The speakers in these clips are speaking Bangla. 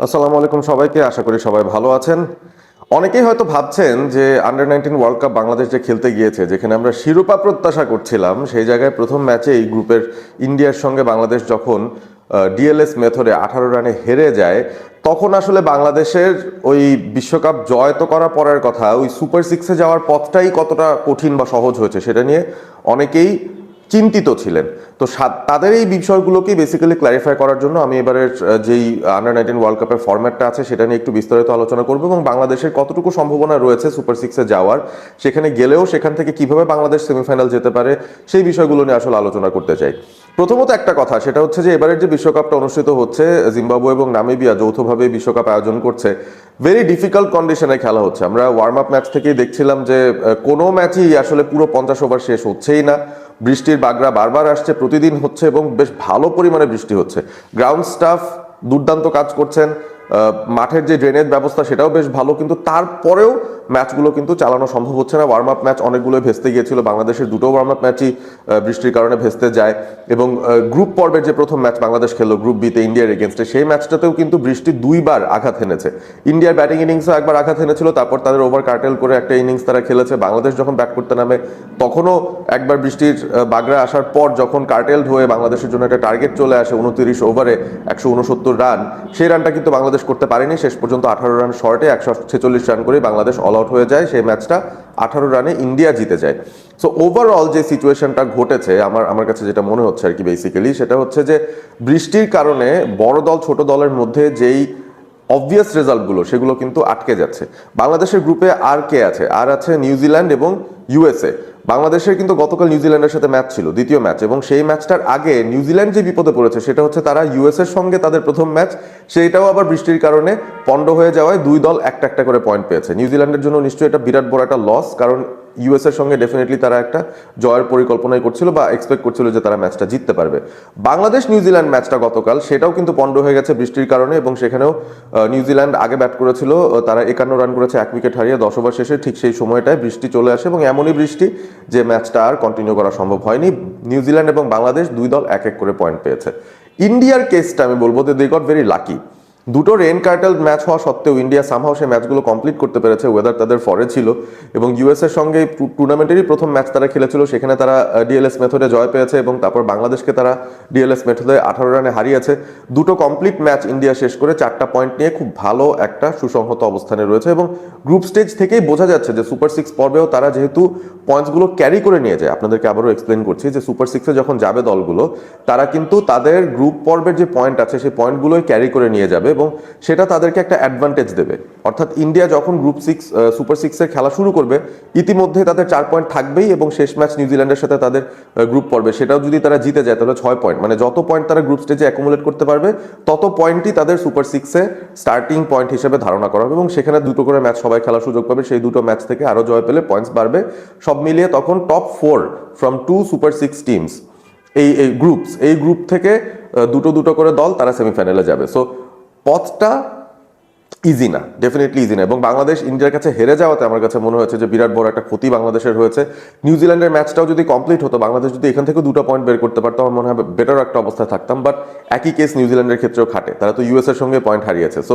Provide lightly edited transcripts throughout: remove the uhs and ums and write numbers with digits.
আসসালামু আলাইকুম সবাইকে, আশা করি সবাই ভালো আছেন। অনেকেই হয়তো ভাবছেন যে আন্ডার 19 ওয়ার্ল্ড কাপ বাংলাদেশ যে খেলতে গিয়েছে, যেখানে আমরা শিরোপা প্রত্যাশা করছিলাম, সেই জায়গায় প্রথম ম্যাচে এই গ্রুপের ইন্ডিয়ার সঙ্গে বাংলাদেশ যখন ডিএলএস মেথডে 18 রানে হেরে যায়, তখন আসলে বাংলাদেশের ওই বিশ্বকাপ জয় তো করা পরের কথা, ওই সুপার সিক্সে যাওয়ার পথটাই কতটা কঠিন বা সহজ হয়েছে সেটা নিয়ে অনেকেই চিন্তিত ছিলেন। তো তাদের এই বিষয়গুলোকে বেসিক্যালি ক্ল্যারিফাই করার জন্য আমি এবারের যেই আন্ডার 19 ওয়ার্ল্ড কাপের ফরম্যাটটা আছে সেটা নিয়ে একটু বিস্তারিত আলোচনা করবো, এবং বাংলাদেশের কতটুকু সম্ভাবনা রয়েছে সুপার সিক্সে যাওয়ার, সেখানে গেলেও সেখান থেকে কিভাবে বাংলাদেশ সেমিফাইনাল যেতে পারে, সেই বিষয়গুলো নিয়ে আসলে আলোচনা করতে চাই। প্রথমত একটা কথা, সেটা হচ্ছে যে এবারের যে বিশ্বকাপটা অনুষ্ঠিত হচ্ছে, জিম্বাবুয়ে এবং নামিবিয়া যৌথভাবে বিশ্বকাপ আয়োজন করছে। ভেরি ডিফিকাল্ট কন্ডিশনে খেলা হচ্ছে। আমরা ওয়ার্ম আপ ম্যাচ থেকেই দেখছিলাম যে কোনো ম্যাচই আসলে পুরো 50 ওভার শেষ হচ্ছেই না। বৃষ্টির বাগড়া বারবার আসছে, প্রতিদিন হচ্ছে, এবং বেশ ভালো পরিমাণে বৃষ্টি হচ্ছে। গ্রাউন্ড স্টাফ দুর্দান্ত কাজ করছেন, মাঠের যে ড্রেনেজ ব্যবস্থা সেটাও বেশ ভালো, কিন্তু তারপরেও ম্যাচগুলো কিন্তু চালানো সম্ভব হচ্ছে না। ওয়ার্ম আপ ম্যাচ অনেকগুলো ভেস্তে গিয়েছিল, বাংলাদেশের দুটো ওয়ার্ম আপ ম্যাচই বৃষ্টির কারণে ভেস্তে যায়। এবং গ্রুপ পর্বের যে প্রথম ম্যাচ বাংলাদেশ খেললো গ্রুপ বিতে ইন্ডিয়ার এগেনস্টে, সেই ম্যাচটাতেও কিন্তু বৃষ্টি দুইবার আঘাত এনেছে। ইন্ডিয়ার ব্যাটিং ইনিংসও একবার আঘাত এনেছিল, তারপর তাদের ওভার কার্টেল করে একটা ইনিংস তারা খেলেছে। বাংলাদেশ যখন ব্যাট করতে নামে তখনও একবার বৃষ্টির বাগড়া আসার পর যখন কার্টেল হয়ে বাংলাদেশের জন্য একটা টার্গেট চলে আসে 29 ওভারে 169 রান, সেই রানটা কিন্তু বাংলাদেশ করতে পারেনি। শেষ পর্যন্ত 18 রান শর্টে 146 রান করে বাংলাদেশ অল আউট হয়ে যায়। সেই ম্যাচটা 18 রানে ইন্ডিয়া জিতে যায়। সো ওভারঅল যে সিচুয়েশনটা ঘটেছে, আমার কাছে যেটা মনে হচ্ছে আর কি বেসিক্যালি, সেটা হচ্ছে যে বৃষ্টির কারণে বড় দল ছোট দলের মধ্যে যেই অবভিয়াস রেজাল্টগুলো সেগুলো কিন্তু আটকে যাচ্ছে। বাংলাদেশের গ্রুপে আর কে আছে? আর আছে নিউজিল্যান্ড এবং ইউএসএ। বাংলাদেশের কিন্তু গতকাল নিউজিল্যান্ডের সাথে ম্যাচ ছিল, দ্বিতীয় ম্যাচ, এবং সেই ম্যাচটার আগে নিউজিল্যান্ড যে বিপদে পড়েছে সেটা হচ্ছে তারা ইউএসএর সঙ্গে তাদের প্রথম ম্যাচ, সেইটাও আবার বৃষ্টির কারণে পণ্ড হয়ে যাওয়ায় দুই দল একটা একটা করে পয়েন্ট পেয়েছে। নিউজিল্যান্ডের জন্য নিশ্চয়ই এটা বিরাট বড় একটা লস, কারণ ইউএস এর সঙ্গে ডেফিনেটলি তারা একটা জয়ের পরিকল্পনাই করছিল বা এক্সপেক্ট করছিল যে তারা ম্যাচটা জিততে পারবে। বাংলাদেশ নিউজিল্যান্ড ম্যাচটা গতকাল, সেটাও কিন্তু পণ্ড হয়ে গেছে বৃষ্টির কারণে, এবং সেখানেও নিউজিল্যান্ড আগে ব্যাট করেছিল, তারা 51 রান করেছে 1 উইকেট হারিয়ে। 10 ওভার শেষে ঠিক সেই সময়টায় বৃষ্টি চলে আসে, এবং এমনই বৃষ্টি যে ম্যাচটা আর কন্টিনিউ করা সম্ভব হয়নি। নিউজিল্যান্ড এবং বাংলাদেশ দুই দল এক এক করে পয়েন্ট পেয়েছে। ইন্ডিয়ার কেসটা আমি বলবো যে দে গট ভেরি লাকি। দুটো রেন কার্টেল ম্যাচ হওয়া সত্ত্বেও ইন্ডিয়া সামহাও সেই ম্যাচগুলো কমপ্লিট করতে পেরেছে। ওয়েদার তাদের ফরে ছিল, এবং ইউএস এর সঙ্গে টুর্নামেন্টেরই প্রথম ম্যাচ তারা খেলেছিল, সেখানে তারা ডিএলএস মেথডে জয় পেয়েছে, এবং তারপর বাংলাদেশকে তারা ডিএলএস মেথডে 18 রানে হারিয়েছে। দুটো কমপ্লিট ম্যাচ ইন্ডিয়া শেষ করে 4টা পয়েন্ট নিয়ে খুব ভালো একটা সুসংহত অবস্থানে রয়েছে, এবং গ্রুপ স্টেজ থেকেই বোঝা যাচ্ছে যে সুপার সিক্স পর্বেও তারা যেহেতু পয়েন্টসগুলো ক্যারি করে নিয়ে যায়। আপনাদেরকে আবারও এক্সপ্লেন করছি যে সুপার সিক্সে যখন যাবে দলগুলো, তারা কিন্তু তাদের গ্রুপ পর্বের যে পয়েন্ট আছে সেই পয়েন্টগুলোই ক্যারি করে নিয়ে যাবে, এবং সেটা তাদেরকে একটা অ্যাডভান্টেজ দেবে। অর্থাৎ ইন্ডিয়া যখন গ্রুপ সিক্স সুপার সিক্সের খেলা শুরু করবে, ইতিমধ্যে তাদের 4 পয়েন্ট থাকবেই, এবং শেষ ম্যাচ নিউজিল্যান্ডের সাথে তাদের গ্রুপ পর্বে, সেটাও যদি তারা জিতে যায় তাহলে 6 পয়েন্ট, মানে যত পয়েন্ট তারা গ্রুপ স্টেজে অ্যাকুমুলেট করতে পারবে তত পয়েন্টই তাদের সুপার সিক্সে স্টার্টিং পয়েন্ট হিসেবে ধারণা করা হবে, এবং সেখানে দুটো করে ম্যাচ সবাই খেলার সুযোগ পাবে। সেই দুটো ম্যাচ থেকে আরও জয় পেলে পয়েন্টস বাড়বে। সব মিলিয়ে তখন top 4 from 2 super six teams, এই গ্রুপ থেকে দুটো দুটো করে দল তারা সেমিফাইনালে যাবে। সো পথটা ইজি না, ডেফিনেটলি ইজি না। এবং বাংলাদেশ ইন্ডিয়ার কাছে হেরে যাওয়াতে আমার কাছে মনে হয়েছে যে বিরাট বড় একটা ক্ষতি বাংলাদেশের হয়েছে। নিউজিল্যান্ডের ম্যাচটাও যদি কমপ্লিট হতো, বাংলাদেশ যদি এখান থেকে 2টা পয়েন্ট বের করতে পারতো, আমার মনে হয় বেটার একটা অবস্থায় থাকতাম। বাট একই কেস নিউজিল্যান্ডের ক্ষেত্রেও খাটে, তারা তো ইউএস এর সঙ্গে পয়েন্ট হারিয়েছে। সো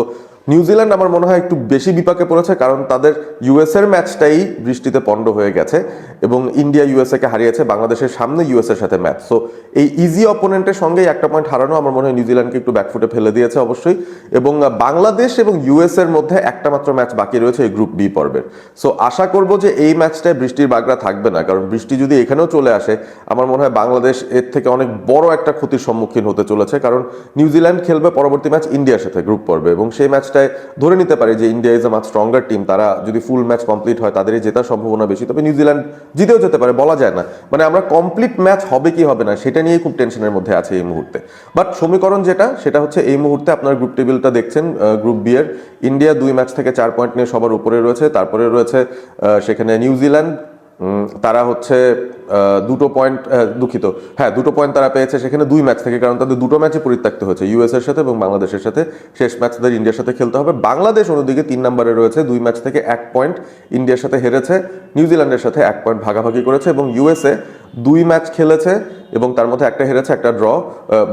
নিউজিল্যান্ড আমার মনে হয় একটু বেশি বিপাকে পড়েছে, কারণ তাদের ইউএস এর ম্যাচটাই বৃষ্টিতে পণ্ড হয়ে গেছে, এবং ইন্ডিয়া ইউএসএ কে হারিয়েছে, বাংলাদেশের সামনে ইউএস এর সাথে ম্যাচ। সো এই ইজি অপোনেন্টের সঙ্গেই একটা পয়েন্ট হারানো আমার মনে হয় নিউজিল্যান্ডকে একটু ব্যাকফুটে ফেলে দিয়েছে অবশ্যই। এবং বাংলাদেশ এবং ইউএস এর মধ্যে একটা মাত্র ম্যাচ বাকি রয়েছে এই গ্রুপ বি পর্বের। সো আশা করব যে এই ম্যাচটায় বৃষ্টির বাগড়া থাকবে না, কারণ বৃষ্টি যদি এখানেও চলে আসে, আমার মনে হয় বাংলাদেশ এর থেকে অনেক বড় একটা ক্ষতির সম্মুখীন হতে চলেছে। কারণ নিউজিল্যান্ড খেলবে পরবর্তী ম্যাচ ইন্ডিয়ার সাথে গ্রুপ পর্বে, এবং সেই ম্যাচটায় ধরে নিতে পারে যে India is a much stronger team. তারা যদি ফুল ম্যাচ কমপ্লিট হয় তাদেরই জেতার সম্ভাবনা বেশি, তবে নিউজিল্যান্ড জিতেও যেতে পারে, বলা যায় না। মানে আমরা কমপ্লিট ম্যাচ হবে কি হবে না সেটা নিয়ে খুব টেনশনের মধ্যে আছে এই মুহূর্তে। বাট সমীকরণ যেটা, সেটা হচ্ছে এই মুহূর্তে আপনার গ্রুপ টেবিলটা দেখছেন, গ্রুপ বি এর ইন্ডিয়া 2 ম্যাচ থেকে 4 পয়েন্ট নিয়ে সবার উপরে রয়েছে। তারপরে রয়েছে সেখানে নিউজিল্যান্ড, তারা হচ্ছে দুটো পয়েন্ট, দুঃখিত, হ্যাঁ 2টো পয়েন্ট তারা পেয়েছে সেখানে 2 ম্যাচ থেকে, কারণ তাদের দুটো ম্যাচে পরিত্যক্ত হয়েছে, ইউএস এর সাথে এবং বাংলাদেশের সাথে। শেষ ম্যাচ তাদের ইন্ডিয়ার সাথে খেলতে হবে। বাংলাদেশ অন্যদিকে 3 নম্বরে রয়েছে, 2 ম্যাচ থেকে 1 পয়েন্ট ইন্ডিয়ার সাথে হেরেছে, নিউজিল্যান্ডের সাথে 1 পয়েন্ট ভাগাভাগি করেছে, এবং ইউএসএ 2 ম্যাচ খেলেছে এবং তার মধ্যে একটা হেরেছে, একটা ড্র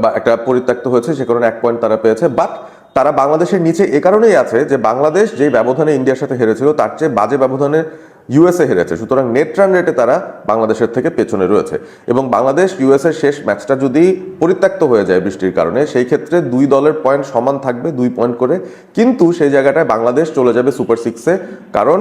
বা একটা পরিত্যক্ত হয়েছে, সে কারণে 1 পয়েন্ট তারা পেয়েছে। বাট তারা বাংলাদেশের নিচে এ কারণেই আছে যে বাংলাদেশ যেই ব্যবধানে ইন্ডিয়ার সাথে হেরেছিল তার চেয়ে বাজে ব্যবধানে ইউএসএ হেরেছে, সুতরাং নেট রান রেটে তারা বাংলাদেশের থেকে পেছনে রয়েছে। এবং বাংলাদেশ ইউএসএ শেষ ম্যাচটা যদি পরিত্যক্ত হয়ে যায় বৃষ্টির কারণে, সেই ক্ষেত্রে দুই দলের পয়েন্ট সমান থাকবে, 2 পয়েন্ট করে, কিন্তু সেই জায়গাটায় বাংলাদেশ চলে যাবে সুপার সিক্সে, কারণ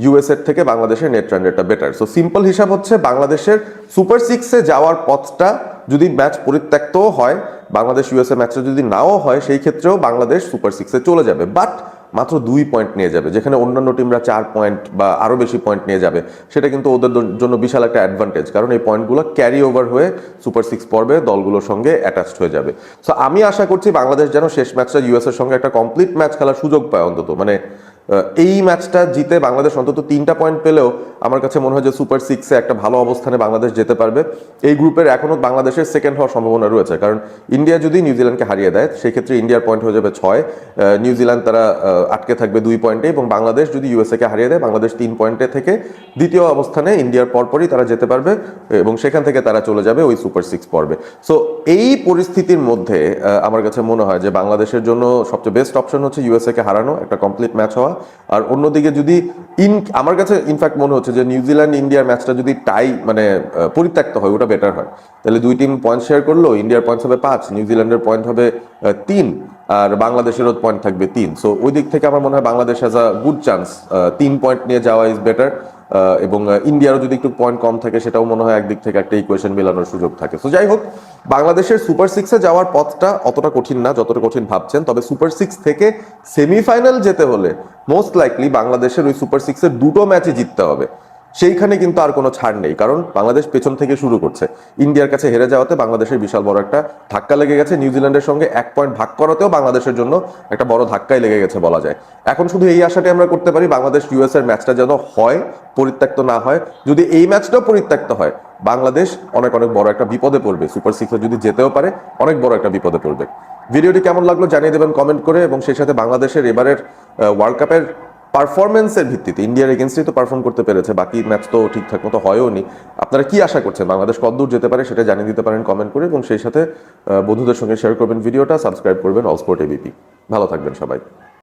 ইউএসএর থেকে বাংলাদেশের নেট রান রেটটা বেটার। সো সিম্পল হিসাব হচ্ছে বাংলাদেশের সুপার সিক্সে যাওয়ার পথটা যদি ম্যাচ পরিত্যক্তও হয়, বাংলাদেশ ইউএসএ ম্যাচটা যদি নাও হয়, সেই ক্ষেত্রেও বাংলাদেশ সুপার সিক্সে চলে যাবে, বাট মাত্র 2 পয়েন্ট নিয়ে যাবে, যেখানে অন্যান্য টিমরা 4 পয়েন্ট বা আরও বেশি পয়েন্ট নিয়ে যাবে। সেটা কিন্তু ওদের জন্য বিশাল একটা অ্যাডভান্টেজ, কারণ এই পয়েন্টগুলো ক্যারি ওভার হয়ে সুপার সিক্স পর্বে দলগুলোর সঙ্গে অ্যাটাচড হয়ে যাবে। সো আমি আশা করছি বাংলাদেশ যেন শেষ ম্যাচটা ইউএসএর সঙ্গে একটা কমপ্লিট ম্যাচ খেলার সুযোগ পায় অন্তত, মানে এই ম্যাচটা জিতে বাংলাদেশ অন্তত 3টা পয়েন্ট পেলেও আমার কাছে মনে হয় যে সুপার সিক্সে একটা ভালো অবস্থানে বাংলাদেশ যেতে পারবে। এই গ্রুপের এখনও বাংলাদেশের সেকেন্ড হওয়ার সম্ভাবনা রয়েছে, কারণ ইন্ডিয়া যদি নিউজিল্যান্ডকে হারিয়ে দেয় সেই ক্ষেত্রে ইন্ডিয়ার পয়েন্ট হয়ে যাবে 6, নিউজিল্যান্ড তারা আটকে থাকবে 2 পয়েন্টে, এবং বাংলাদেশ যদি ইউএসএকে হারিয়ে দেয় বাংলাদেশ 3 পয়েন্টে থেকে দ্বিতীয় অবস্থানে ইন্ডিয়ার পরপরই তারা যেতে পারবে, এবং সেখান থেকে তারা চলে যাবে ওই সুপার সিক্স পর্বে। সো এই পরিস্থিতির মধ্যে আমার কাছে মনে হয় যে বাংলাদেশের জন্য সবচেয়ে বেস্ট অপশন হচ্ছে ইউএসএকে হারানো, একটা কমপ্লিট ম্যাচ হওয়া। আর অন্যদিকে যদি আমার কাছে ইনফ্যাক্ট মনে হচ্ছে যে নিউজিল্যান্ড ইন্ডিয়ার ম্যাচটা যদি টাই মানে পরিত্যক্ত হয়, ওটা বেটার হয়। তাহলে 2 টিম পয়েন্ট শেয়ার করলো, ইন্ডিয়ার পয়েন্ট হবে 5, নিউজিল্যান্ডের পয়েন্ট হবে 3, আর বাংলাদেশেরও পয়েন্ট থাকবে 3। সো ওই দিক থেকে আমার মনে হয় Bangladesh has a good chance 3 point নিয়ে যাওয়া ইজ বেটার, এবং ইন্ডিয়ারও যদি একটু পয়েন্ট কম থাকে সেটাও মনে হয় একদিক থেকে একটা ইকুয়েশন মেলানোর সুযোগ থাকে। তো যাই হোক, বাংলাদেশের সুপার সিক্সে যাওয়ার পথটা অতটা কঠিন না যতটা কঠিন ভাবছেন, তবে সুপার সিক্স থেকে সেমিফাইনাল যেতে হলে মোস্ট লাইকলি বাংলাদেশের ওই সুপার সিক্সের 2টো ম্যাচে জিততে হবে। সেইখানে কিন্তু আর কোনো ছাড় নেই, কারণ বাংলাদেশ পেছন থেকে শুরু করছে। ইন্ডিয়ার কাছে হেরে যাওয়াতে বাংলাদেশের বিশাল বড় একটা ধাক্কা লেগে গেছে, নিউজিল্যান্ডের সঙ্গে 1 পয়েন্ট ভাগ করাতেও বাংলাদেশের জন্য একটা বড় ধাক্কাই লেগে গেছে বলা যায়। এখন শুধু এই আশাটাই আমরা করতে পারি বাংলাদেশ ইউএসএর ম্যাচটা যেন হয়, পরিত্যক্ত না হয়। যদি এই ম্যাচটাও পরিত্যক্ত হয়, বাংলাদেশ অনেক অনেক বড় একটা বিপদে পড়বে, সুপার সিক্সে যদি যেতেও পারে অনেক বড় একটা বিপদে পড়বে। ভিডিওটি কেমন লাগলো জানিয়ে দেবেন কমেন্ট করে, এবং সেই সাথে বাংলাদেশের এবারের ওয়ার্ল্ড কাপের পারফরমেন্সের ভিত্তিতে, ইন্ডিয়ার এগেনস্টই তো পারফর্ম করতে পেরেছে, বাকি ম্যাচ তো ঠিকঠাক মতো হয়ও নি, আপনারা কি আশা করছেন বাংলাদেশ কতদূর যেতে পারে সেটা জানিয়ে দিতে পারেন কমেন্ট করে, এবং সেই সাথে বন্ধুদের সঙ্গে শেয়ার করবেন ভিডিওটা, সাবস্ক্রাইব করবেন অল স্পোর্ট এবিপি। ভালো থাকবেন সবাই।